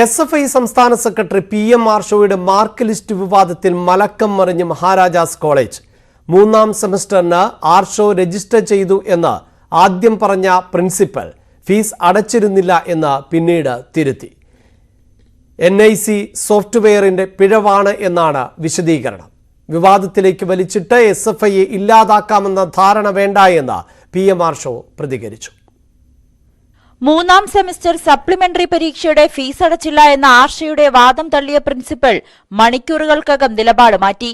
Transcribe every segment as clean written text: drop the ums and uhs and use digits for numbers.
SFI സംസ്ഥാന secretary PM ആർഷോയുടെ mark list വിവാദത്തിൽ മലക്കം മറിഞ്ഞ് മഹാരാജാസ് കോളേജ്. മൂന്നാം സെമസ്റ്ററിന് ആർഷോ രജിസ്റ്റർ ചെയ്തു എന്ന് ആദ്യം പറഞ്ഞ പ്രിൻസിപ്പൽ ഫീസ് അടച്ചിരുന്നില്ല എന്ന് പിന്നീട് തിരുത്തി. NIC സോഫ്റ്റ്വെയറിന്റെ പിഴവാണ് എന്നാണ് വിശദീകരണം. വിവാദത്തിലേക്ക് വലിച്ചിട്ട് SFIയെ ഇല്ലാതാക്കാമെന്ന ധാരണ വേണ്ട എന്ന് PM ആർഷോ പ്രതികരിച്ചു. മൂന്നാം സെമസ്റ്റർ സപ്ലിമെന്ററി പരീക്ഷയുടെ ഫീസ് അടച്ചില്ല എന്ന ആർഷയുടെ വാദം തള്ളിയ പ്രിൻസിപ്പൽ മണിക്കൂറുകൾക്കകം നിലപാട് മാറ്റി.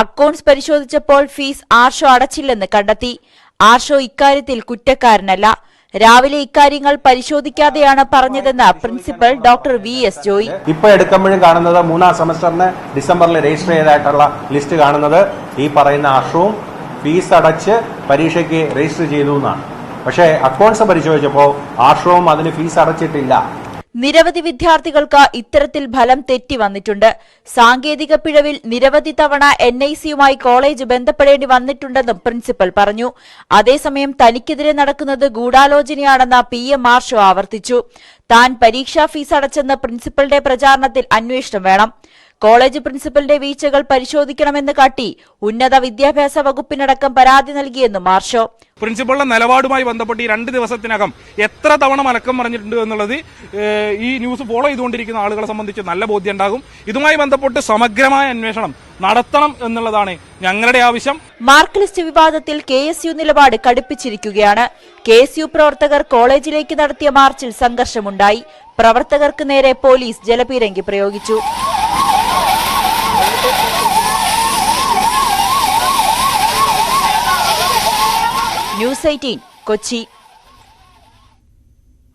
അക്കൌണ്ട്സ് പരിശോധിച്ചപ്പോൾ ഫീസ് ആർഷോ അടച്ചില്ലെന്ന് കണ്ടെത്തി. ആർഷോ ഇക്കാര്യത്തിൽ കുറ്റക്കാരനല്ല. രാവിലെ ഇക്കാര്യങ്ങൾ പരിശോധിക്കാതെയാണ് പറഞ്ഞതെന്ന് പ്രിൻസിപ്പൽ ഡോക്ടർ VS ജോയി. ഇപ്പോൾ എടുക്കുമ്പോഴും കാണുന്നത് മൂന്നാം സെമസ്റ്ററിന് ഡിസംബറിൽ രജിസ്റ്റർ ചെയ്തതായിട്ടുള്ള ലിസ്റ്റ് കാണുന്നത് ഈ പറയുന്ന ആർഷവും ഫീസ് അടച്ച് പരീക്ഷയ്ക്ക് രജിസ്റ്റർ ചെയ്തു എന്നാണ്. പക്ഷേ അക്കൗണ്ട്സ് പരിശോധിച്ചപ്പോൾ ആർഷവും അതിന് ഫീസ് അടച്ചിട്ടില്ല. നിരവധി വിദ്യാർത്ഥികൾക്ക് ഇത്തരത്തിൽ ഫലം തെറ്റി വന്നിട്ടുണ്ട്. സാങ്കേതിക പിഴവിൽ നിരവധി തവണ NICയുമായി കോളേജ് ബന്ധപ്പെടേണ്ടി വന്നിട്ടുണ്ടെന്നും പ്രിൻസിപ്പൽ പറഞ്ഞു. അതേസമയം തനിക്കെതിരെ നടക്കുന്നത് ഗൂഢാലോചനയാണെന്ന് PM ആർഷോ ആവർത്തിച്ചു. താൻ പരീക്ഷാ ഫീസ് അടച്ചെന്ന പ്രിൻസിപ്പലിന്റെ പ്രചാരണത്തിൽ അന്വേഷണം വേണം. കോളേജ് പ്രിൻസിപ്പലിന്റെ വീഴ്ചകൾ പരിശോധിക്കണമെന്ന് കാട്ടി ഉന്നത വിദ്യാഭ്യാസ വകുപ്പിനടക്കം പരാതി നൽകിയെന്നും ആർഷോ. പ്രിൻസിപ്പളുടെ നിലപാടുമായി ബന്ധപ്പെട്ട് ഈ 2 ദിവസത്തിനകം എത്ര തവണ മലക്കം പറഞ്ഞിട്ടുണ്ട് എന്നുള്ളത് ഈ ന്യൂസ് ഫോളോ ചെയ്തുകൊണ്ടിരിക്കുന്ന ആളുകളെ സംബന്ധിച്ച് നല്ല ബോധ്യം ഉണ്ടാകും. ഇതുമായി ബന്ധപ്പെട്ട് സമഗ്രമായ അന്വേഷണം നടത്തണം എന്നുള്ളതാണ് ഞങ്ങളുടെ ആവശ്യം. മാർക്ക് ലിസ്റ്റ് വിവാദത്തിൽ KSU നിലപാട് കടുപ്പിച്ചിരിക്കുകയാണ്. KSU പ്രവർത്തകർ കോളേജിലേക്ക് നടത്തിയ മാർച്ചിൽ സംഘർഷമുണ്ടായി. പ്രവർത്തകർക്ക് നേരെ പോലീസ് ജലപീരങ്കി പ്രയോഗിച്ചു. ന്യൂസ് 18 കൊച്ചി.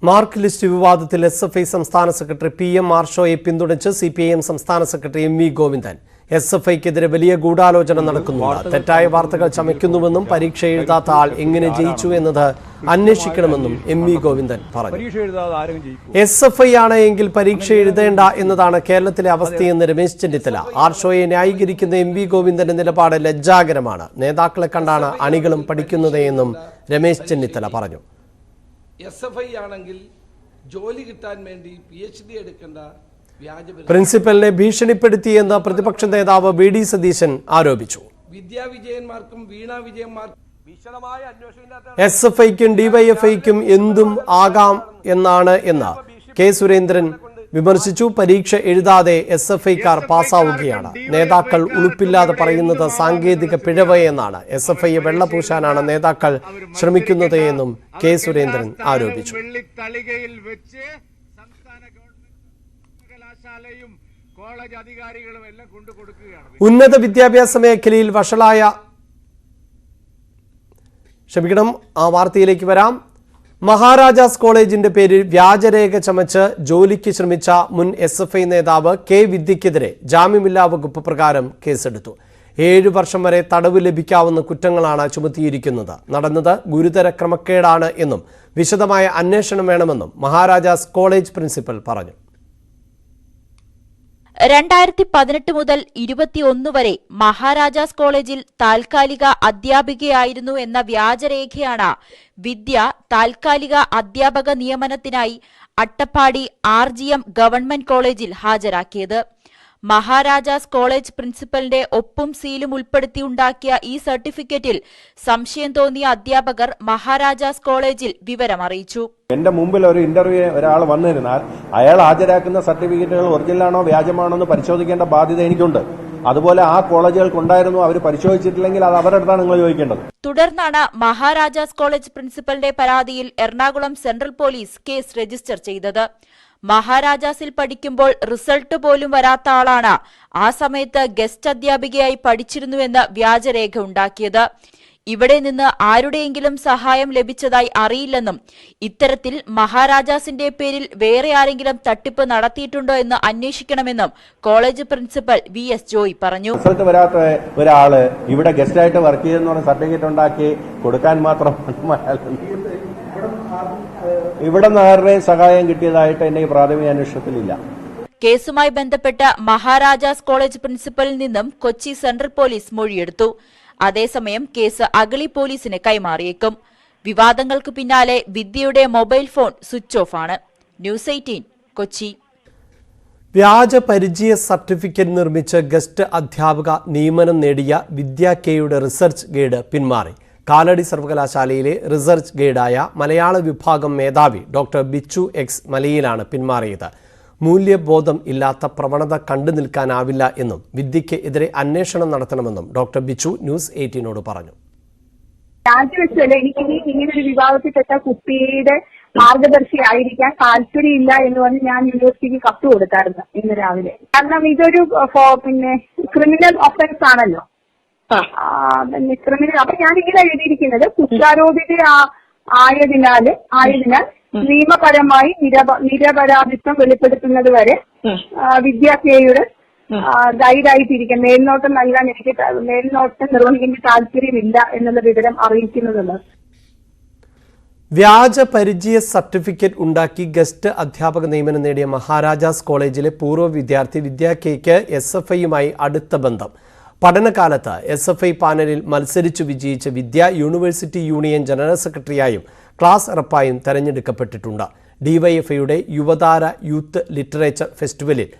മാർക്ക് ലിസ്റ്റ് വിവാദത്തിൽ SFI സംസ്ഥാന സെക്രട്ടറി PM ആർഷോയെ പിന്തുണച്ച് CPIM സംസ്ഥാന സെക്രട്ടറി MV ഗോവിന്ദൻ. SFIക്കെതിരെ വലിയ ഗൂഢാലോചന നടക്കുന്നുണ്ട്. തെറ്റായ വാർത്തകൾ ചമയ്ക്കുന്നുവെന്നും പരീക്ഷ എഴുതാത്ത ആൾ എങ്ങനെ ജയിച്ചു എന്നത് അന്വേഷിക്കണമെന്നും MV ഗോവിന്ദൻ പറഞ്ഞു. SFI ആണ് എങ്കിൽ പരീക്ഷ എഴുതേണ്ട എന്നതാണ് കേരളത്തിലെ അവസ്ഥയെന്ന് രമേശ് ചെന്നിത്തല. ആർഷോയെ ന്യായീകരിക്കുന്ന MV ഗോവിന്ദന്റെ നിലപാട് ലജ്ജാകരമാണ്. നേതാക്കളെ കണ്ടാണ് അണികളും പഠിക്കുന്നത് എന്നും രമേശ് ചെന്നിത്തല പറഞ്ഞു. SFI ആണെങ്കിൽ ജോലി കിട്ടാൻ വേണ്ടി PhD എടുക്കേണ്ട പ്രിൻസിപ്പലിനെ ഭീഷണിപ്പെടുത്തിയെന്ന് പ്രതിപക്ഷ നേതാവ് VD സതീശൻ ആരോപിച്ചു. വിദ്യാവിജയന്മാർക്കും വീണ വിജയന്മാർക്കും SFIക്കും DYFIക്കും എന്തും ആകാം എന്നാണ് എന്ന് K സുരേന്ദ്രൻ വിമർശിച്ചു. പരീക്ഷ എഴുതാതെ SFIക്കാർ പാസ്സാവുകയാണ്. നേതാക്കൾ ഉളുപ്പില്ലാതെ പറയുന്നത് സാങ്കേതിക പിഴവ് എന്നാണ്. SFIയെ വെള്ളപൂശാനാണ് നേതാക്കൾ ശ്രമിക്കുന്നത് എന്നും K സുരേന്ദ്രൻ ആരോപിച്ചു. ഉന്നത വിദ്യാഭ്യാസ മേഖലയിൽ വഷളായ ആ വാർത്തയിലേക്ക് വരാം. മഹാരാജാസ് കോളേജിന്റെ പേരിൽ വ്യാജരേഖ ചമച്ച് ജോലിക്ക് ശ്രമിച്ച മുൻ SFI നേതാവ് K വിദ്യക്കെതിരെ ജാമ്യമില്ലാ വകുപ്പ് പ്രകാരം കേസെടുത്തു. 7 വർഷം വരെ തടവ് ലഭിക്കാവുന്ന കുറ്റങ്ങളാണ് ചുമത്തിയിരിക്കുന്നത്. നടന്നത് ഗുരുതര ക്രമക്കേടാണ് എന്നും വിശദമായ അന്വേഷണം വേണമെന്നും മഹാരാജാസ് കോളേജ് പ്രിൻസിപ്പൽ പറഞ്ഞു. 2018 മുതൽ 21 വരെ മഹാരാജാസ് കോളേജിൽ താൽക്കാലിക അധ്യാപികയായിരുന്നു എന്ന വ്യാജരേഖയാണ് വിദ്യ താൽക്കാലിക അധ്യാപക നിയമനത്തിനായി അട്ടപ്പാടി RGM ഗവൺമെന്റ് കോളേജിൽ ഹാജരാക്കിയത്. മഹാരാജാസ് കോളേജ് പ്രിൻസിപ്പലിന്റെ ഒപ്പും സീലും ഉൾപ്പെടുത്തി ഉണ്ടാക്കിയ ഈ സർട്ടിഫിക്കറ്റിൽ സംശയം തോന്നിയ അധ്യാപകർ മഹാരാജാസ് കോളേജിൽ വിവരമറിയിച്ചു. എന്റെ മുമ്പിൽ ഒരു ഇന്റർവ്യൂ ഒരാൾ വന്നിരുന്നാൽ അയാൾ ഹാജരാക്കുന്ന സർട്ടിഫിക്കറ്റുകൾ ഒറിജിനലാണോ വ്യാജമാണോ എന്ന് പരിശോധിക്കേണ്ട ബാധ്യത എനിക്കുണ്ട്. അതുപോലെ ആ കോളേജുകൾക്കുണ്ടായിരുന്നു. അവർ പരിശോധിച്ചിട്ടില്ലെങ്കിൽ അത് അവരുടെ അടുത്താണ് നിങ്ങൾ ചോദിക്കേണ്ടത്. തുടർന്നാണ് മഹാരാജാസ് കോളേജ് പ്രിൻസിപ്പലിന്റെ പരാതിയിൽ Ernakulam central police case register ചെയ്തത്. മഹാരാജാസിൽ പഠിക്കുമ്പോൾ റിസൾട്ട് പോലും വരാത്ത ആളാണ് ആ സമയത്ത് ഗസ്റ്റ് അധ്യാപികയായി പഠിച്ചിരുന്നുവെന്ന് വ്യാജരേഖ ഉണ്ടാക്കിയത്. ഇവിടെ നിന്ന് ആരുടെയെങ്കിലും സഹായം ലഭിച്ചതായി അറിയില്ലെന്നും ഇത്തരത്തിൽ മഹാരാജാസിന്റെ പേരിൽ വേറെ ആരെങ്കിലും തട്ടിപ്പ് നടത്തിയിട്ടുണ്ടോ എന്ന് അന്വേഷിക്കണമെന്നും കോളേജ് പ്രിൻസിപ്പൽ VS ജോയി പറഞ്ഞു. റിസൾട്ട് വരാത്ത ഒരാള് ഇവിടെ ഗസ്റ്റായിട്ട് വർക്ക് ചെയ്തെന്ന് പറഞ്ഞ സർട്ടിഫിക്കറ്റ് ഉണ്ടാക്കി കൊടുക്കാൻ മാത്രം ഇവിടെ നിന്ന് ആരുടെയും സഹായം കിട്ടിയതായിട്ട് എന്റെ പ്രാഥമിക അന്വേഷണത്തിലില്ല. കേസുമായി ബന്ധപ്പെട്ട മഹാരാജാസ് കോളേജ് പ്രിൻസിപ്പലിൽ നിന്നും കൊച്ചി സെൻട്രൽ പോലീസ് മൊഴിയെടുത്തു. അതേസമയം കേസ് അഗളി പോലീസിന് കൈമാറിയേക്കും. വിവാദങ്ങൾക്ക് പിന്നാലെ വിദ്യയുടെ മൊബൈൽ ഫോൺ സ്വിച്ച് ഓഫ് ആണ്. ന്യൂസ് 18 കൊച്ചി. വ്യാജ പരിചയ സർട്ടിഫിക്കറ്റ് നിർമ്മിച്ച് ഗസ്റ്റ് അധ്യാപക നിയമനം നേടിയ വിദ്യാ കെയുടെ റിസർച്ച് ഗൈഡ് പിന്മാറി. കാലടി സർവകലാശാലയിലെ റിസർച്ച് ഗൈഡായ മലയാള വിഭാഗം മേധാവി ഡോക്ടർ ബിച്ചു എക്സ് മലയിലാണ് പിന്മാറിയത്. മൂല്യബോധം ഇല്ലാത്ത പ്രവണത കണ്ടു നിൽക്കാനാവില്ല എന്നും വിദ്യയ്ക്ക് എതിരെ അന്വേഷണം നടത്തണമെന്നും ഡോക്ടർ ബിച്ചു ന്യൂസ് 18 പറഞ്ഞു. രാജിവെച്ചല്ലേ എനിക്ക് ഇങ്ങനൊരു വിഭാഗത്തിൽപ്പെട്ട കുട്ടിയുടെ മാർഗദർശി ആയിരിക്കാൻ താല്പര്യമില്ല എന്ന് പറഞ്ഞ് ഞാൻ യൂണിവേഴ്സിറ്റിക്ക് കത്ത് കൊടുത്തായിരുന്നു ഇന്ന് രാവിലെ. കാരണം ഇതൊരു ക്രിമിനൽ ഒഫൻസ് ആണല്ലോ. ക്രിമിനൽ അപ്പൊ ഞാൻ ഇങ്ങനെ എഴുതിയിരിക്കുന്നത് കുറ്റാരോപിത ആയതിനാൽ നിയമപരമായി നിരപരാധിത്വം വെളിപ്പെടുത്തുന്നത് വരെ വിദ്യാർത്ഥിയുടെ ഗൈഡായിട്ടിരിക്കാൻ മേൽനോട്ടം നൽകാൻ എനിക്ക് മേൽനോട്ടം നിർവഹിക്കാൻ താല്പര്യമില്ല എന്നുള്ള വിവരം അറിയിക്കുന്നതുണ്ട്. വ്യാജ പരിചയ സർട്ടിഫിക്കറ്റ് ഉണ്ടാക്കി ഗസ്റ്റ് അധ്യാപക നിയമനം നേടിയ മഹാരാജാസ് കോളേജിലെ പൂർവ്വ വിദ്യാർത്ഥി വിദ്യാ കെയ്ക്ക് SFIയുമായി അടുത്ത ബന്ധം. പഠനകാലത്ത് SFI പാനലിൽ മത്സരിച്ചു വിജയിച്ച വിദ്യ യൂണിവേഴ്സിറ്റി യൂണിയൻ ജനറൽ സെക്രട്ടറിയായും ക്ലാസ് റെപ്പായും തെരഞ്ഞെടുക്കപ്പെട്ടിട്ടുണ്ട്. DYFIയുടെ യുവതാര യൂത്ത് ലിറ്ററേച്ചർ ഫെസ്റ്റിവലിൽ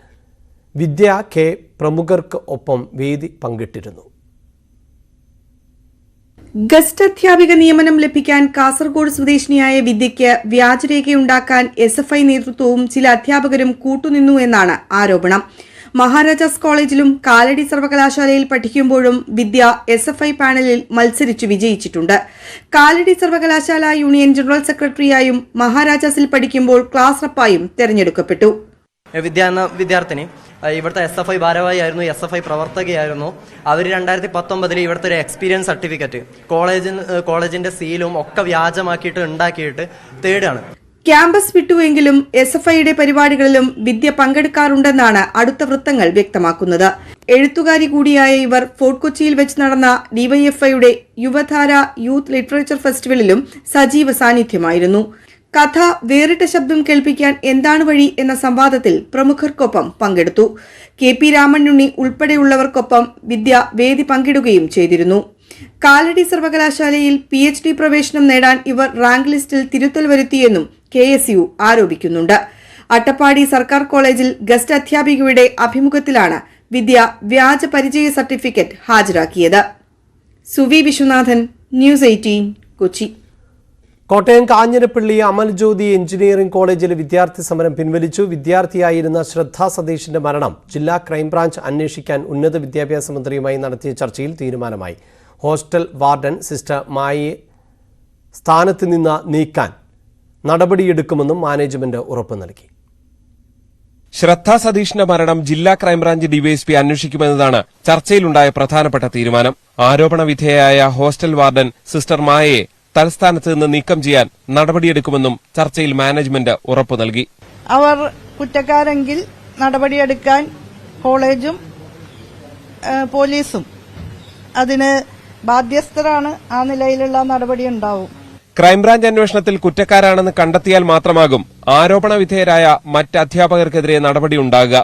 വിദ്യാ കെ പ്രമുഖർക്ക് ഒപ്പം വേദി പങ്കിട്ടിരുന്നു. ഗസ്റ്റ് അധ്യാപിക നിയമനം ലഭിക്കാൻ കാസർഗോഡ് സ്വദേശിനിയായ വിദ്യയ്ക്ക് വ്യാജരേഖയുണ്ടാക്കാൻ SFI നേതൃത്വവും ചില അധ്യാപകരും കൂട്ടുനിന്നു എന്നാണ് ആരോപണം. മഹാരാജാസ് കോളേജിലും കാലടി സർവകലാശാലയിൽ പഠിക്കുമ്പോഴും വിദ്യ SFI പാനലിൽ മത്സരിച്ചു വിജയിച്ചിട്ടുണ്ട്. കാലടി സർവകലാശാല യൂണിയൻ ജനറൽ സെക്രട്ടറിയായും മഹാരാജാസിൽ പഠിക്കുമ്പോൾ ക്ലാസ് റെപ്പായും തെരഞ്ഞെടുക്കപ്പെട്ടു. വിദ്യ എന്ന വിദ്യാർത്ഥിനി ഇവിടുത്തെ SFI ഭാരവാഹിയായിരുന്നു, SFI പ്രവർത്തകയായിരുന്നു. അവർ 2019 ഇവിടുത്തെ ഒരു എക്സ്പീരിയൻസ് സർട്ടിഫിക്കറ്റ് കോളേജിന്റെ സീലും ഒക്കെ വ്യാജമാക്കിയിട്ട് ഉണ്ടാക്കിയിട്ട് തേടാണ്. ക്യാമ്പസ് വിട്ടുവെങ്കിലും SFIയുടെ പരിപാടികളിലും വിദ്യ പങ്കെടുക്കാറുണ്ടെന്നാണ് അടുത്ത വൃത്തങ്ങൾ വ്യക്തമാക്കുന്നത്. എഴുത്തുകാരി കൂടിയായ ഇവർ ഫോർട്ട് കൊച്ചിയിൽ വെച്ച് നടന്ന DYFIയുടെ യുവധാര യൂത്ത് ലിറ്ററേച്ചർ ഫെസ്റ്റിവലിലും സജീവ സാന്നിധ്യമായിരുന്നു. കഥ വേറിട്ട ശബ്ദം കേൾപ്പിക്കാൻ എന്താണ് വഴി എന്ന സംവാദത്തിൽ പ്രമുഖർക്കൊപ്പം പങ്കെടുത്തു. KP രാമനുണ്ണി ഉൾപ്പെടെയുള്ളവർക്കൊപ്പം വിദ്യ വേദി പങ്കിടുകയും ചെയ്തിരുന്നു. കാലടി സർവകലാശാലയിൽ PhD പ്രവേശനം നേടാൻ ഇവർ റാങ്ക് ലിസ്റ്റിൽ തിരുത്തൽ വരുത്തിയെന്നും KSU ആരോപിക്കുന്നുണ്ട്. അട്ടപ്പാടി സർക്കാർ കോളേജിൽ ഗസ്റ്റ് അധ്യാപികയുടെ അഭിമുഖത്തിലാണ് വിദ്യ വ്യാജ പരിചയ certificate ഹാജരാക്കിയത്. Suvi Viswanathan, news 18, Kochi. Kottayam Kanjirappally Amal Jyothi engineering കോളേജിലെ വിദ്യാർത്ഥി സമരം പിൻവലിച്ചു. വിദ്യാർത്ഥിയായിരുന്ന ശ്രദ്ധ സതീഷിന്റെ മരണം ജില്ലാ ക്രൈംബ്രാഞ്ച് അന്വേഷിക്കാൻ ഉന്നത വിദ്യാഭ്യാസ മന്ത്രിയുമായി നടത്തിയ ചർച്ചയിൽ തീരുമാനമായി. ഹോസ്റ്റൽ വാർഡൻ സിസ്റ്റർ മായയെ സ്ഥാനത്ത് നിന്ന് നീക്കാൻ നടപടിയെടുക്കുമെന്നും മാനേജ്മെന്റ് ഉറപ്പു നൽകി. ശ്രദ്ധ സതീഷിന്റെ മരണം ജില്ലാ ക്രൈംബ്രാഞ്ച് DYSP അന്വേഷിക്കുമെന്നതാണ് ചർച്ചയിലുണ്ടായ പ്രധാനപ്പെട്ട തീരുമാനം. ആരോപണ വിധേയയായ ഹോസ്റ്റൽ വാർഡൻ സിസ്റ്റർ മായയെ തലസ്ഥാനത്ത് നിന്ന് നീക്കം ചെയ്യാൻ നടപടിയെടുക്കുമെന്നും ചർച്ചയിൽ മാനേജ്മെന്റ് ഉറപ്പു നൽകി. അവർ കുറ്റക്കാരെങ്കിൽ നടപടിയെടുക്കാൻ കോളേജും പോലീസും അതിന് ബാധ്യസ്ഥരാണ്. ആ നിലയിലുള്ള നടപടി ഉണ്ടാവും. ക്രൈംബ്രാഞ്ച് അന്വേഷണത്തിൽ കുറ്റക്കാരാണെന്ന് കണ്ടെത്തിയാൽ മാത്രമാകും ആരോപണ വിധേയരായ മറ്റ് അധ്യാപകർക്കെതിരെ നടപടിയുണ്ടാകുക.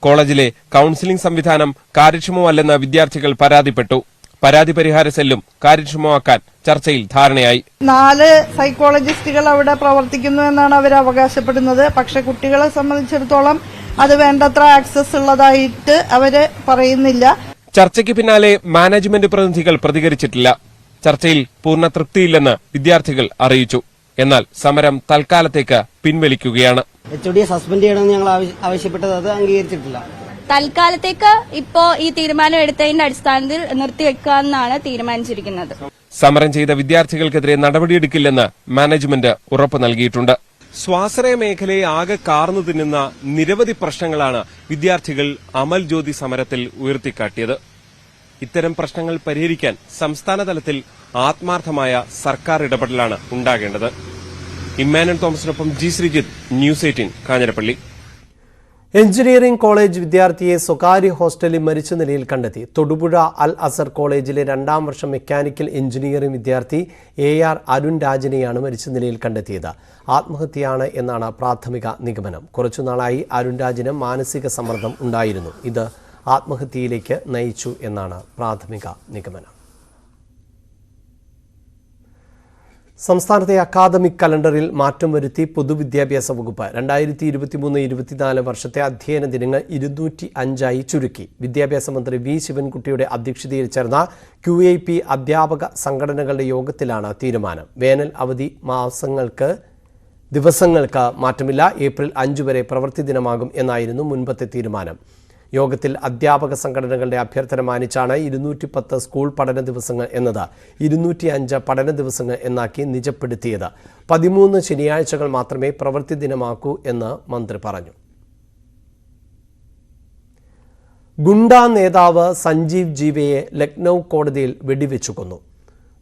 കോളേജിലെ കൌൺസിലിംഗ് സംവിധാനം കാര്യക്ഷമമല്ലെന്ന് വിദ്യാർത്ഥികൾ പരാതിപ്പെട്ടു. പരാതി പരിഹാര സെല്ലും കാര്യക്ഷമമാക്കാൻ ചർച്ചയിൽ ധാരണയായി. 4 സൈക്കോളജിസ്റ്റുകൾ അവിടെ പ്രവർത്തിക്കുന്നു എന്നാണ് അവർ അവകാശപ്പെടുന്നത്. പക്ഷെ കുട്ടികളെ സംബന്ധിച്ചിടത്തോളം അത് വേണ്ടത്ര ആക്സസ് ഉള്ളതായിട്ട് അവര് പറയുന്നില്ല. ചർച്ചയ്ക്ക് പിന്നാലെ മാനേജ്മെന്റ് പ്രതിനിധികൾ പ്രതികരിച്ചിട്ടില്ല. ചർച്ചയിൽ പൂർണ്ണ തൃപ്തിയില്ലെന്ന് വിദ്യാർത്ഥികൾ അറിയിച്ചു. എന്നാൽ സമരം തൽക്കാലത്തേക്ക് പിൻവലിക്കുകയാണ്. HOD സസ്പെൻഡ് ചെയ്യണമെന്ന് ഞങ്ങൾ ആവശ്യപ്പെട്ടത് അത് അംഗീകരിച്ചിട്ടില്ല. തൽക്കാലത്തേക്ക് ഇപ്പോ ഈ തീരുമാനം എടുത്തതിന്റെ അടിസ്ഥാനത്തിൽ നിർത്തിവെക്കാമെന്നാണ് തീരുമാനിച്ചിരിക്കുന്നത്. സമരം ചെയ്ത വിദ്യാർത്ഥികൾക്കെതിരെ നടപടിയെടുക്കില്ലെന്ന് മാനേജ്മെന്റ് ഉറപ്പു നൽകിയിട്ടുണ്ട്. സ്വാശ്രയ മേഖലയെ ആകെ കാർന്നു തിന്നുന്ന നിരവധി പ്രശ്നങ്ങളാണ് വിദ്യാർത്ഥികൾ അമൽ ജ്യോതി സമരത്തിൽ ഉയർത്തിക്കാട്ടിയത്. ഇത്തരം പ്രശ്നങ്ങൾ പരിഹരിക്കാൻ സംസ്ഥാന തലത്തിൽ ആത്മാർത്ഥമായ സർക്കാർ ഇടപെടലാണ് ഉണ്ടാകേണ്ടത്. ഇമ്മാനുവൽ തോമസിനൊപ്പം G Sreejith, News 18, Kanjirappally. Engineering college വിദ്യാർത്ഥിയെ സ്വകാര്യ ഹോസ്റ്റലിൽ മരിച്ച നിലയിൽ കണ്ടെത്തി. തൊടുപുഴ അൽ അസർ കോളേജിലെ 2ാം വർഷ മെക്കാനിക്കൽ എഞ്ചിനീയറിംഗ് വിദ്യാർത്ഥി AR അരുൺ രാജിനെയാണ് മരിച്ച നിലയിൽ കണ്ടെത്തിയത്. ആത്മഹത്യയാണ് എന്നാണ് പ്രാഥമിക നിഗമനം. കുറച്ചുനാളായി അരുൺ രാജിന് മാനസിക സമ്മർദ്ദം ഉണ്ടായിരുന്നു. ഇത് ആത്മഹത്യയിലേക്ക് നയിച്ചു എന്നാണ് പ്രാഥമിക നിഗമനം. സംസ്ഥാനത്തെ അക്കാദമിക് കലണ്ടറിൽ മാറ്റം വരുത്തി പൊതുവിദ്യാഭ്യാസ വകുപ്പ് 2023-24 വർഷത്തെ അധ്യയന ദിനങ്ങൾ 205 ചുരുക്കി. വിദ്യാഭ്യാസ മന്ത്രി വി ശിവൻകുട്ടിയുടെ അധ്യക്ഷതയിൽ ചേർന്ന QAP അധ്യാപക സംഘടനകളുടെ യോഗത്തിലാണ് തീരുമാനം. വേനൽ അവധി ദിവസങ്ങൾക്ക് മാറ്റമില്ല. ഏപ്രിൽ 5 വരെ പ്രവൃത്തി ദിനമാകും എന്നായിരുന്നു മുൻപത്തെ തീരുമാനം. യോഗത്തിൽ അധ്യാപക സംഘടനകളുടെ അഭ്യർത്ഥന മാനിച്ചാണ് 210 സ്കൂൾ പഠന ദിവസങ്ങൾ എന്നത് 205 പഠന ദിവസങ്ങൾ എന്നാക്കി നിജപ്പെടുത്തിയത്. 13 ശനിയാഴ്ചകൾ മാത്രമേ പ്രവൃത്തി ദിനമാക്കൂ എന്ന് മന്ത്രി പറഞ്ഞു. ഗുണ്ടാ നേതാവ് സഞ്ജീവ് ജീവയെ ലക്നൌ കോടതിയിൽ വെടിവെച്ചു കൊന്നു.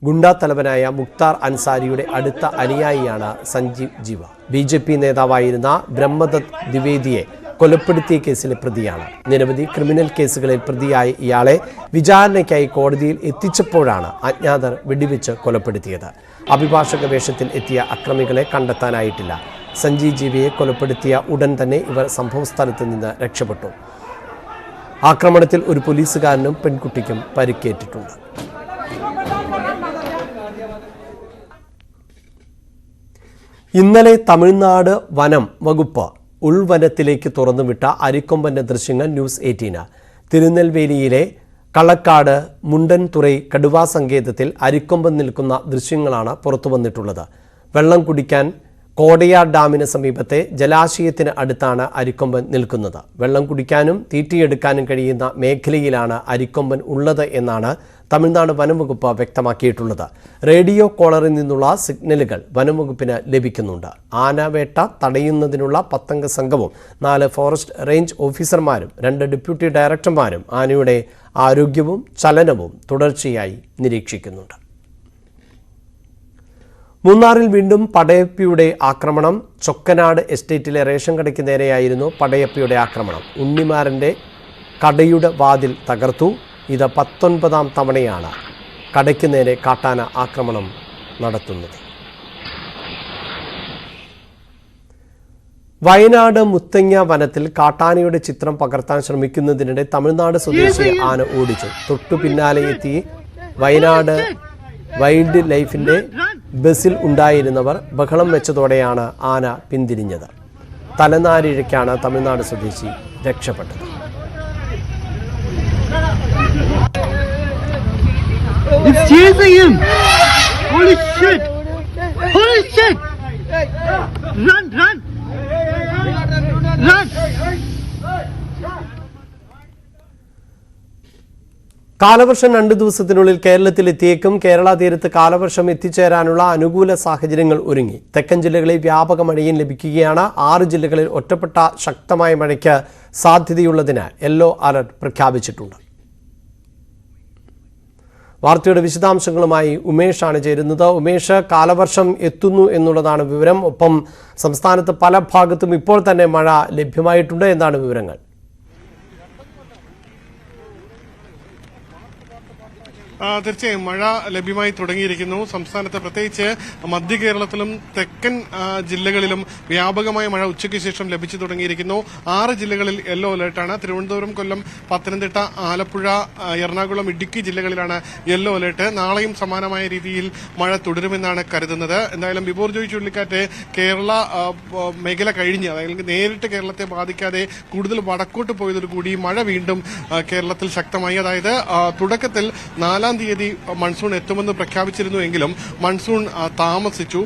ഗുണ്ടാ തലവനായ മുക്താർ അൻസാരിയുടെ അടുത്ത അനുയായിയാണ് സഞ്ജീവ് ജീവ. BJP നേതാവായിരുന്ന ബ്രഹ്മദത്ത് ദ്വിവേദിയെ കൊലപ്പെടുത്തിയ കേസിലെ പ്രതിയാണ്. നിരവധി ക്രിമിനൽ കേസുകളിൽ പ്രതിയായ ഇയാളെ വിചാരണയ്ക്കായി കോടതിയിൽ എത്തിച്ചപ്പോഴാണ് അജ്ഞാതർ വെടിവെച്ച് കൊലപ്പെടുത്തിയത്. അഭിഭാഷക വേഷത്തിൽ എത്തിയ അക്രമികളെ കണ്ടെത്താനായിട്ടില്ല. സഞ്ജീവ് ജീവയെ കൊലപ്പെടുത്തിയ ഉടൻ തന്നെ ഇവർ സംഭവസ്ഥലത്ത് നിന്ന് രക്ഷപ്പെട്ടു. ആക്രമണത്തിൽ ഒരു പോലീസുകാരനും പെൺകുട്ടിക്കും പരിക്കേറ്റിട്ടുണ്ട്. ഇന്നലെ തമിഴ്നാട് വനം വകുപ്പ് ഉൾവനത്തിലേക്ക് തുറന്നുവിട്ട അരിക്കൊമ്പന്റെ ദൃശ്യങ്ങൾ ന്യൂസ് 18. തിരുനെൽവേലിയിലെ കള്ളക്കാട് മുണ്ടൻതുറൈ കടുവാ സങ്കേതത്തിൽ അരിക്കൊമ്പൻ നിൽക്കുന്ന ദൃശ്യങ്ങളാണ് പുറത്തുവന്നിട്ടുള്ളത്. വെള്ളം കുടിക്കാൻ കോടയാർ ഡാമിന് സമീപത്തെ ജലാശയത്തിന് അടുത്താണ് അരിക്കൊമ്പൻ നിൽക്കുന്നത്. വെള്ളം കുടിക്കാനും തീറ്റിയെടുക്കാനും കഴിയുന്ന മേഖലയിലാണ് അരിക്കൊമ്പൻ ഉള്ളത് എന്നാണ് തമിഴ്നാട് വനംവകുപ്പ് വ്യക്തമാക്കിയിട്ടുള്ളത്. റേഡിയോ കോളറിൽ നിന്നുള്ള സിഗ്നലുകൾ വനംവകുപ്പിന് ലഭിക്കുന്നുണ്ട്. ആനവേട്ട തടയുന്നതിനുള്ള 10 അംഗ സംഘവും 4 ഫോറസ്റ്റ് റേഞ്ച് ഓഫീസർമാരും 2 ഡെപ്യൂട്ടി ഡയറക്ടർമാരും ആനയുടെ ആരോഗ്യവും ചലനവും തുടർച്ചയായി നിരീക്ഷിക്കുന്നുണ്ട്. മൂന്നാറിൽ വീണ്ടും പടയപ്പിയുടെ ആക്രമണം. ചൊക്കനാട് എസ്റ്റേറ്റിലെ റേഷൻ കടയ്ക്ക് നേരെയായിരുന്നു പടയപ്പിയുടെ ആക്രമണം. ഉണ്ണിമാരൻ്റെ കടയുടെ വാതിൽ തകർത്തു. ഇത് 19ാം തവണയാണ് കടയ്ക്ക് നേരെ കാട്ടാന ആക്രമണം നടത്തുന്നത്. വയനാട് മുത്തങ്ങ വനത്തിൽ കാട്ടാനയുടെ ചിത്രം പകർത്താൻ ശ്രമിക്കുന്നതിനിടെ തമിഴ്നാട് സ്വദേശിയെ ആന ഓടിച്ചു. തൊട്ടു പിന്നാലെ എത്തി വയനാട് വൈൽഡ് ലൈഫിന്റെ ബസ്സിൽ ഉണ്ടായിരുന്നവർ ബഹളം വെച്ചതോടെയാണ് ആന പിന്തിരിഞ്ഞത്. തലനാരിഴയ്ക്കാണ് തമിഴ്നാട് സ്വദേശി രക്ഷപ്പെട്ടത്. കാലവർഷം 2 ദിവസത്തിനുള്ളിൽ കേരളത്തിലെത്തിയേക്കും. കേരള തീരത്ത് കാലവർഷം എത്തിച്ചേരാനുള്ള അനുകൂല സാഹചര്യങ്ങൾ ഒരുങ്ങി. തെക്കൻ ജില്ലകളിൽ വ്യാപക മഴയും ലഭിക്കുകയാണ്. 6 ജില്ലകളിൽ ഒറ്റപ്പെട്ട ശക്തമായ മഴയ്ക്ക് സാധ്യതയുള്ളതിനാൽ യെല്ലോ അലർട്ട് പ്രഖ്യാപിച്ചിട്ടുണ്ട്. വാർത്തയുടെ വിശദാംശങ്ങളുമായി ഉമേഷാണ് ചേരുന്നത്. ഉമേഷ്, കാലവർഷം എത്തുന്നു എന്നുള്ളതാണ് വിവരം. ഒപ്പം സംസ്ഥാനത്ത് പല ഭാഗത്തും ഇപ്പോൾ തന്നെ മഴ ലഭ്യമായിട്ടുണ്ട്. എന്താണ് വിവരങ്ങൾ? തീർച്ചയായും മഴ ലഭ്യമായി തുടങ്ങിയിരിക്കുന്നു. സംസ്ഥാനത്ത് പ്രത്യേകിച്ച് മധ്യ കേരളത്തിലും തെക്കൻ ജില്ലകളിലും വ്യാപകമായ മഴ ഉച്ചയ്ക്ക് ശേഷം ലഭിച്ചു തുടങ്ങിയിരിക്കുന്നു. 6 ജില്ലകളിൽ യെല്ലോ അലേർട്ടാണ്. തിരുവനന്തപുരം, കൊല്ലം, പത്തനംതിട്ട, ആലപ്പുഴ, എറണാകുളം, ഇടുക്കി ജില്ലകളിലാണ് യെല്ലോ അലേർട്ട്. നാളെയും സമാനമായ രീതിയിൽ മഴ തുടരുമെന്നാണ് കരുതുന്നത്. എന്തായാലും ബിബോർജോയ് ചുഴലിക്കാറ്റ് കേരള മേഖല കഴിഞ്ഞ്, അതായത് നേരിട്ട് കേരളത്തെ ബാധിക്കാതെ കൂടുതൽ വടക്കോട്ട് പോയതോടുകൂടി മഴ വീണ്ടും കേരളത്തിൽ ശക്തമായി. അതായത് തുടക്കത്തിൽ 4 തീയതി മൺസൂൺ എത്തുമെന്ന് പ്രഖ്യാപിച്ചിരുന്നുവെങ്കിലും മൺസൂൺ താമസിച്ചു.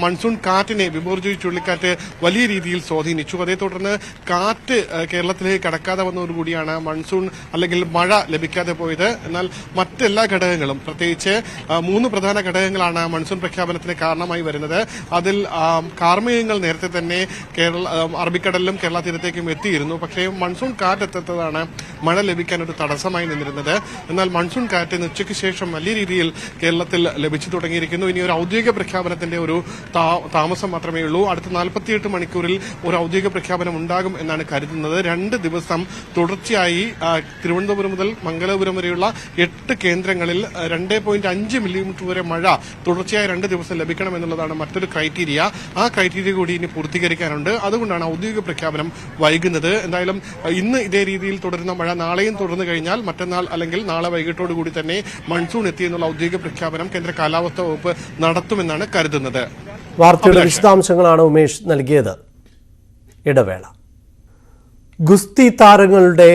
മൺസൂൺ കാറ്റിനെ ബിബോർജോയ് ചുഴലിക്കാറ്റ് വലിയ രീതിയിൽ സ്വാധീനിച്ചു. അതേ തുടർന്ന് കാറ്റ് കേരളത്തിലേക്ക് കടക്കാതെ വന്നതോടുകൂടിയാണ് മൺസൂൺ അല്ലെങ്കിൽ മഴ ലഭിക്കാതെ പോയത്. എന്നാൽ മറ്റെല്ലാ ഘടകങ്ങളും, പ്രത്യേകിച്ച് 3 പ്രധാന ഘടകങ്ങളാണ് മൺസൂൺ പ്രഖ്യാപനത്തിന് കാരണമായി വരുന്നത്. അതിൽ കാർമേഘങ്ങൾ നേരത്തെ തന്നെ അറബിക്കടലിലും കേരള തീരത്തേക്കും എത്തിയിരുന്നു. പക്ഷേ മൺസൂൺ കാറ്റ് എത്താത്തതാണ് മഴ ലഭിക്കാൻ ഒരു തടസ്സമായി നിന്നിരുന്നത്. എന്നാൽ മൺസൂൺ കാറ്റ് ഉച്ചയ്ക്ക് ശേഷം വലിയ രീതിയിൽ കേരളത്തിൽ ലഭിച്ചു തുടങ്ങിയിരിക്കുന്നു. ഇനി ഒരു ഔദ്യോഗിക പ്രഖ്യാപനത്തിന്റെ ഒരു താമസം മാത്രമേ ഉള്ളൂ. അടുത്ത 48 മണിക്കൂറിൽ ഒരു ഔദ്യോഗിക പ്രഖ്യാപനം ഉണ്ടാകും എന്നാണ് കരുതുന്നത്. 2 ദിവസം തുടർച്ചയായി തിരുവനന്തപുരം മുതൽ മംഗലാപുരം വരെയുള്ള 8 കേന്ദ്രങ്ങളിൽ 2.5 മില്ലിമീറ്റർ വരെ മഴ തുടർച്ചയായി 2 ദിവസം ലഭിക്കണം എന്നുള്ളതാണ് മറ്റൊരു ക്രൈറ്റീരിയ. ആ ക്രൈറ്റീരിയ കൂടി ഇനി പൂർത്തീകരിക്കാനുണ്ട്. അതുകൊണ്ടാണ് ഔദ്യോഗിക പ്രഖ്യാപനം വൈകുന്നത്. എന്തായാലും ഇന്ന് ഇതേ രീതിയിൽ തുടരുന്ന മഴ നാളെയും തുടർന്നു കഴിഞ്ഞാൽ മറ്റന്നാൾ അല്ലെങ്കിൽ നാളെ വൈകിട്ട് വൈകിട്ടോടുകൂടി തന്നെ മൺസൂൺ എത്തിയെന്നുള്ള ഔദ്യോഗിക പ്രഖ്യാപനം കേന്ദ്ര കാലാവസ്ഥാ വകുപ്പ് നടത്തുമെന്നാണ് കരുതുന്നത്. വാർത്തയുടെ വിശദാംശങ്ങളാണ് ഉമേഷ് നൽകിയത്. ഇടവേള. ഗുസ്തി താരങ്ങളുടെ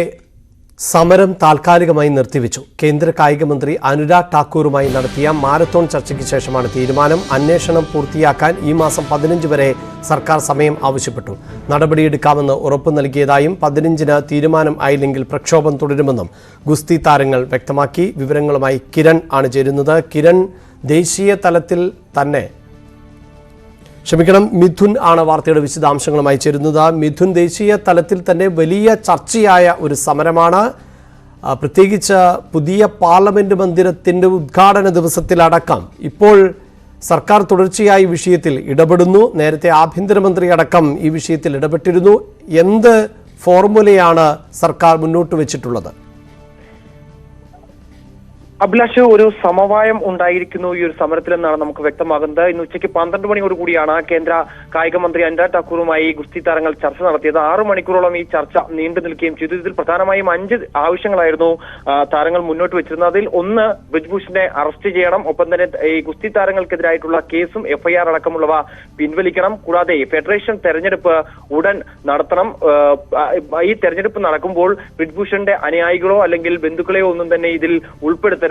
സമരം താൽക്കാലികമായി നിർത്തിവെച്ചു. കേന്ദ്ര കായിക മന്ത്രി അനുരാഗ് ഠാക്കൂറുമായി നടത്തിയ മാരത്തോൺ ചർച്ചയ്ക്ക് ശേഷമാണ് തീരുമാനം. അന്വേഷണം പൂർത്തിയാക്കാൻ ഈ മാസം 15 വരെ സർക്കാർ സമയം ആവശ്യപ്പെട്ടു. നടപടിയെടുക്കാമെന്ന് ഉറപ്പു നൽകിയതായും 15-ന് തീരുമാനം ആയില്ലെങ്കിൽ പ്രക്ഷോഭം തുടരുമെന്നും ഗുസ്തി താരങ്ങൾ വ്യക്തമാക്കി. വിവരങ്ങളുമായി കിരൺ ആണ് ചേരുന്നത്. കിരൺ, ദേശീയ തലത്തിൽ തന്നെ മിഥുൻ ആണ് വാർത്തയുടെ വിശദാംശങ്ങളുമായി ചേരുന്നത്. മിഥുൻ, ദേശീയ തലത്തിൽ തന്നെ വലിയ ചർച്ചയായ ഒരു സമരമാണ്. പ്രത്യേകിച്ച് പുതിയ പാർലമെന്റ് മന്ദിരത്തിന്റെ ഉദ്ഘാടന ദിവസത്തിലടക്കം ഇപ്പോൾ സർക്കാർ തുടർച്ചയായി വിഷയത്തിൽ ഇടപെടുന്നു. നേരത്തെ ആഭ്യന്തരമന്ത്രി അടക്കം ഈ വിഷയത്തിൽ ഇടപെട്ടിരുന്നു. എന്ത് ഫോർമുലയാണ് സർക്കാർ മുന്നോട്ട് വെച്ചിട്ടുള്ളത്? അഭിലാഷ്, ഒരു സമവായം ഉണ്ടായിരിക്കുന്നു ഈ ഒരു സമരത്തിലെന്നാണ് നമുക്ക് വ്യക്തമാകുന്നത്. ഇന്ന് ഉച്ചയ്ക്ക് 12 മണിയോടുകൂടിയാണ് കേന്ദ്ര കായിക മന്ത്രി അനുരാഗ് ഠാക്കൂറുമായി ഗുസ്തി താരങ്ങൾ ചർച്ച നടത്തിയത്. 6 മണിക്കൂറോളം ഈ ചർച്ച നീണ്ടു നിൽക്കുകയും ചെയ്തു. ഇതിൽ പ്രധാനമായും 5 ആവശ്യങ്ങളായിരുന്നു താരങ്ങൾ മുന്നോട്ട് വെച്ചിരുന്നത്. അതിൽ ഒന്ന്, ബ്രിജ്ഭൂഷണെ അറസ്റ്റ് ചെയ്യണം. ഒപ്പം തന്നെ ഈ ഗുസ്തി താരങ്ങൾക്കെതിരായിട്ടുള്ള കേസും FIR അടക്കമുള്ളവ പിൻവലിക്കണം. കൂടാതെ ഫെഡറേഷൻ തെരഞ്ഞെടുപ്പ് ഉടൻ നടത്തണം. ഈ തെരഞ്ഞെടുപ്പ് നടക്കുമ്പോൾ ബ്രിജ്ഭൂഷന്റെ അനുയായികളോ അല്ലെങ്കിൽ ബന്ധുക്കളെയോ ഒന്നും തന്നെ ഇതിൽ ഉൾപ്പെടുത്തരുത്,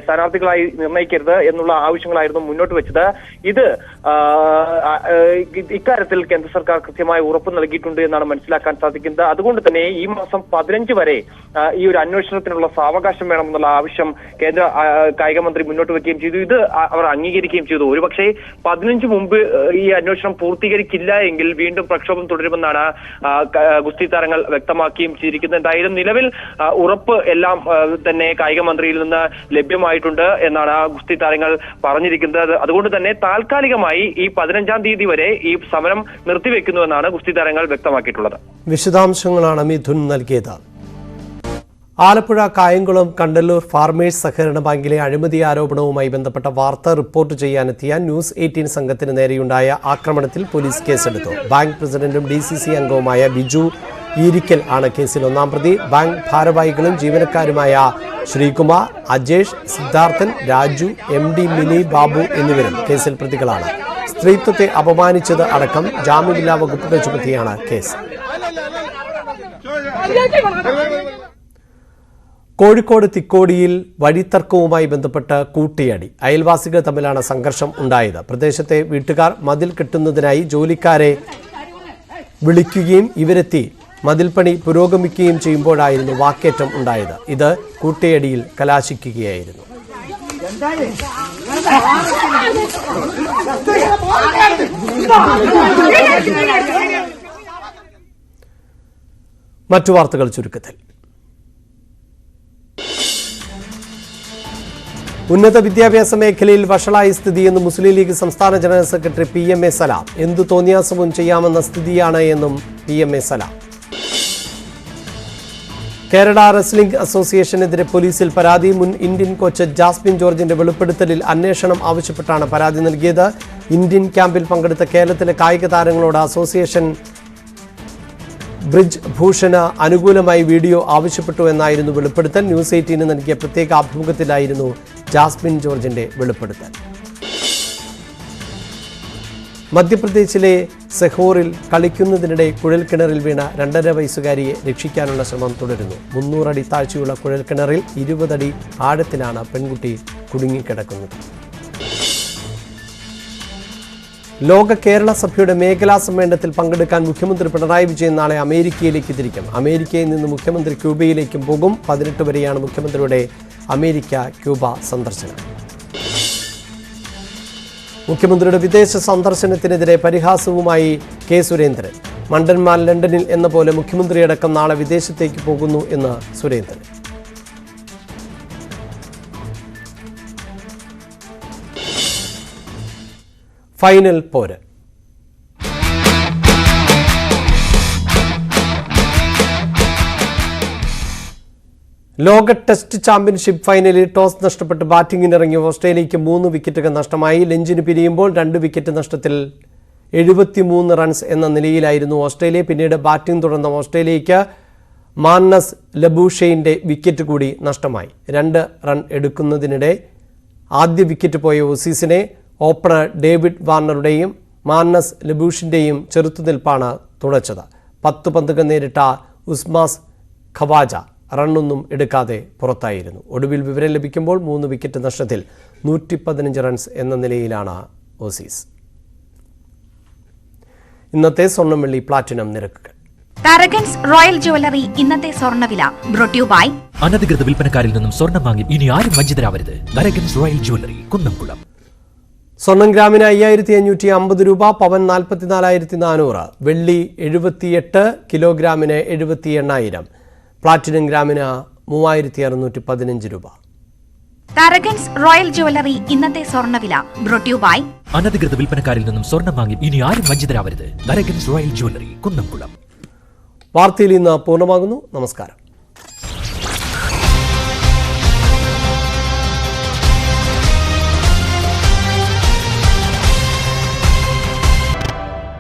സ്ഥാനാർത്ഥികളായി നിർണയിക്കരുത് എന്നുള്ള ആവശ്യങ്ങളായിരുന്നു മുന്നോട്ട് വെച്ചത്. ഇത് ഇക്കാര്യത്തിൽ കേന്ദ്ര സർക്കാർ കൃത്യമായ ഉറപ്പ് നൽകിയിട്ടുണ്ട് എന്നാണ് മനസ്സിലാക്കാൻ സാധിക്കുന്നത്. അതുകൊണ്ട് തന്നെ ഈ മാസം 15 വരെ ഈ ഒരു അന്വേഷണത്തിനുള്ള സാവകാശം വേണമെന്നുള്ള ആവശ്യം കേന്ദ്ര കായിക മന്ത്രി മുന്നോട്ട് വെക്കുകയും ചെയ്തു. ഇത് അവർ അംഗീകരിക്കുകയും ചെയ്തു. ഒരുപക്ഷെ 15 മുമ്പ് ഈ അന്വേഷണം പൂർത്തീകരിക്കില്ല എങ്കിൽ വീണ്ടും പ്രക്ഷോഭം തുടരുമെന്നാണ് ഗുസ്തി താരങ്ങൾ വ്യക്തമാക്കുകയും ചെയ്തിരിക്കുന്നത്. എന്തായാലും നിലവിൽ ഉറപ്പ് എല്ലാം തന്നെ കായിക മന്ത്രിയിൽ നിന്ന് ലഭ്യമായിട്ടുണ്ട് എന്നാണ് ഗുസ്തി താരങ്ങൾ പറഞ്ഞിരിക്കുന്നത്. അതുകൊണ്ട് തന്നെ താൽക്കാലികമായി ഈ 15-ാം തീയതി വരെ ഈ സമരം നിർത്തിവെക്കുന്നുവെന്നാണ് ഗുസ്തി താരങ്ങൾ വ്യക്തമാക്കിയിട്ടുള്ളത്. വിശദാംശങ്ങളാണ് മിഥുൻ നൽകിയത്. ആലപ്പുഴ കായംകുളം കണ്ടല്ലൂർ ഫാർമേഴ്സ് സഹകരണ ബാങ്കിലെ അഴിമതി ആരോപണവുമായി ബന്ധപ്പെട്ട വാർത്ത റിപ്പോർട്ട് ചെയ്യാനെത്തിയ ന്യൂസ് 18 സംഘത്തിന് നേരെയുണ്ടായ ആക്രമണത്തിൽ പോലീസ് കേസെടുത്തു. ബാങ്ക് പ്രസിഡന്റും DCC അംഗവുമായ ബിജു ഈരിക്കൽ ആണ് കേസിൽ 1-ാം പ്രതി. ബാങ്ക് ഭാരവാഹികളും ജീവനക്കാരുമായ ശ്രീകുമാർ, അജേഷ്, സിദ്ധാർത്ഥൻ, രാജു, MD മിനി ബാബു എന്നിവരും കേസിൽ പ്രതികളാണ്. സ്ത്രീത്വത്തെ അപമാനിച്ചത് അടക്കം ജാമ്യമില്ലാ വകുപ്പുകൾ ചുമത്തിയാണ് കേസ്. കോഴിക്കോട് തിക്കോടിയിൽ വഴിത്തർക്കവുമായി ബന്ധപ്പെട്ട് കൂട്ടിയടി. അയൽവാസികൾ തമ്മിലാണ് സംഘർഷം ഉണ്ടായത്. പ്രദേശത്തെ വീട്ടുകാർ മതിൽ കെട്ടുന്നതിനായി ജോലിക്കാരെ വിളിക്കുകയും ഇവരെത്തി മതിൽപ്പണി പുരോഗമിക്കുകയും ചെയ്യുമ്പോഴായിരുന്നു വാക്കേറ്റം ഉണ്ടായത്. ഇത് കൂട്ടിയടിയിൽ കലാശിക്കുകയായിരുന്നു. മറ്റു വാർത്തകൾ ചുരുക്കത്തിൽ. ഉന്നത വിദ്യാഭ്യാസ മേഖലയിൽ വഷളായ സ്ഥിതിയെന്ന് മുസ്ലിം ലീഗ് സംസ്ഥാന ജനറൽ സെക്രട്ടറി PMA സലാം. എന്തു തോന്നിയാസവും ചെയ്യാമെന്ന സ്ഥിതിയാണ് എന്നും PMA സലാം. കേരള റെസ്ലിംഗ് അസോസിയേഷനെതിരെ പോലീസിൽ പരാതി. മുൻ ഇന്ത്യൻ കോച്ച് ജാസ്മിൻ ജോർജിന്റെ വെളിപ്പെടുത്തലിൽ അന്വേഷണം ആവശ്യപ്പെട്ടാണ് പരാതി നൽകിയത്. ഇന്ത്യൻ ക്യാമ്പിൽ പങ്കെടുത്ത കേരളത്തിലെ കായിക താരങ്ങളോട് അസോസിയേഷൻ ബ്രിജ് ഭൂഷണ് അനുകൂലമായി വീഡിയോ ആവശ്യപ്പെട്ടു എന്നായിരുന്നു വെളിപ്പെടുത്തൽ. ന്യൂസ് 18 നൽകിയ പ്രത്യേക അഭിമുഖത്തിലായിരുന്നു ജാസ്മിൻ ജോർജിന്റെ വെളിപ്പെടുത്തൽ. മധ്യപ്രദേശിലെ സെഹോറിൽ കളിക്കുന്നതിനിടെ കുഴൽക്കിണറിൽ വീണ 2.5 വയസ്സുകാരിയെ രക്ഷിക്കാനുള്ള ശ്രമം തുടരുന്നു. 300 അടി താഴ്ചയുള്ള കുഴൽക്കിണറിൽ 20 അടി ആഴത്തിലാണ് പെൺകുട്ടി കുടുങ്ങിക്കിടക്കുന്നത്. ലോക കേരള സഭയുടെ മേഖലാ സമ്മേളനത്തിൽ പങ്കെടുക്കാൻ മുഖ്യമന്ത്രി പിണറായി വിജയൻ നാളെ അമേരിക്കയിലേക്ക് തിരിക്കും. അമേരിക്കയിൽ നിന്ന് മുഖ്യമന്ത്രി ക്യൂബയിലേക്കും പോകും. 18 വരെയാണ് മുഖ്യമന്ത്രിയുടെ അമേരിക്ക ക്യൂബ സന്ദർശനം. മുഖ്യമന്ത്രിയുടെ വിദേശ സന്ദർശനത്തിനെതിരെ പരിഹാസവുമായി കെ സുരേന്ദ്രൻ. മണ്ടന്മാർ ലണ്ടനിൽ എന്ന പോലെ മുഖ്യമന്ത്രിയടക്കം നാളെ വിദേശത്തേക്ക് പോകുന്നു എന്ന് സുരേന്ദ്രൻ. ഫൈനൽ പോര്. ലോക ടെസ്റ്റ് ചാമ്പ്യൻഷിപ്പ് ഫൈനലിൽ ടോസ് നഷ്ടപ്പെട്ട് ബാറ്റിംഗിനിറങ്ങിയ ഓസ്ട്രേലിയയ്ക്ക് 3 വിക്കറ്റുകൾ നഷ്ടമായി. ലഞ്ചിന് പിരിയുമ്പോൾ 2 വിക്കറ്റ് നഷ്ടത്തിൽ 73 റൺസ് എന്ന നിലയിലായിരുന്നു ഓസ്ട്രേലിയ. പിന്നീട് ബാറ്റിംഗ് തുടർന്ന ഓസ്ട്രേലിയയ്ക്ക് മാന്നസ് ലബൂഷെയിന്റെ വിക്കറ്റ് കൂടി നഷ്ടമായി. 2 റൺ എടുക്കുന്നതിനിടെ ആദ്യ വിക്കറ്റ് പോയ ഓസീസിനെ ഓപ്പണർ ഡേവിഡ് വാർണറുടെയും മാന്നസ് ലബൂഷിന്റെയും ചെറുത്തുനിൽപ്പാണ് തുണച്ചത്. 10 പന്തുകൾ നേരിട്ട ഉസ്മാസ് ഖവാജ റണ്ണൊന്നും എടുക്കാതെ പുറത്തായിരുന്നു. ഒടുവിൽ വിവരം ലഭിക്കുമ്പോൾ 3 വിക്കറ്റ് നഷ്ടത്തിൽ 115 റൺസ് എന്ന നിലയിലാണ് ഓസീസ്. ഇന്നത്തെ സ്വർണ്ണം വെള്ളി പ്ലാറ്റിനം നിരക്കുകൾ. തരകൻസ് റോയൽ ജ്വല്ലറി ഇന്നത്തെ സ്വർണ്ണവില ബ്രോട്ട് യു ബൈ അനധികൃത വിൽപ്പനക്കാരിൽ നിന്നും സ്വർണ്ണം വാങ്ങി ഇനി ആരും വഞ്ചിതരാവരുത്. Tharakans Royal Jewellery Kunnamkulam. സ്വർണം ഗ്രാമിന് 5550 രൂപ, പവൻ 44,400, വെള്ളി 78, കിലോഗ്രാമിന് 78,000, പ്ലാറ്റിനം ഗ്രാമിന് 3615 രൂപ. തരകൻസ് റോയൽ ജ്വല്ലറി ഇന്നത്തെ സ്വർണ്ണവില ബ്രോട്ട് യു ബൈ അനധികൃത വിൽപ്പനക്കാരിൽ നിന്നും സ്വർണ്ണം വാങ്ങി ഇനി ആരും വഞ്ചിതരാവരുത്. Tharakans Royal Jewellery Kunnamkulam. വാർത്തയിൽ ഇന്ന് പൂർണ്ണമാകുന്നു. നമസ്കാരം.